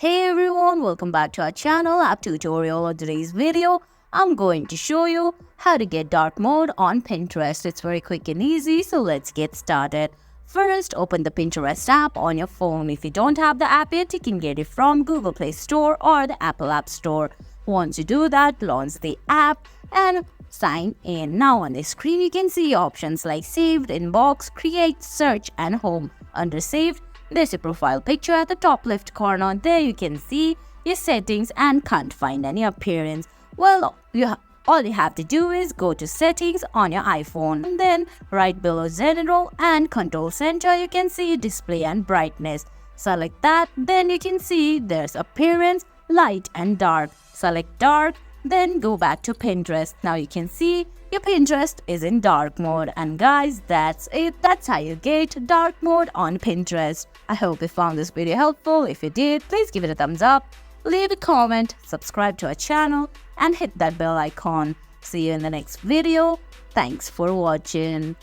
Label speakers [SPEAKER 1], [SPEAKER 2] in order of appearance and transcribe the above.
[SPEAKER 1] Hey everyone, welcome back to our channel. App tutorial. On today's video, I'm going to show you how to get dark mode on Pinterest. It's very quick and easy, so let's get started. First, open the Pinterest app on your phone. If you don't have the app yet, you can get it from Google Play Store or the Apple App Store. Once you do that, launch the app and sign in. Now on the screen, you can see options like Saved, Inbox, Create, Search and Home. Under Saved, there's a profile picture at the top left corner. There you can see your settings and can't find any appearance. Well, all you have to do is go to Settings on your iPhone. And then right below General and Control Center, you can see Display and Brightness. Select that. Then you can see there's Appearance, Light and Dark. Select Dark. Then go back to Pinterest. Now you can see your Pinterest is in dark mode. And guys, that's it. That's how you get dark mode on Pinterest. I hope you found this video helpful. If you did, please give it a thumbs up, leave a comment, subscribe to our channel and hit that bell icon. See you in the next video. Thanks for watching.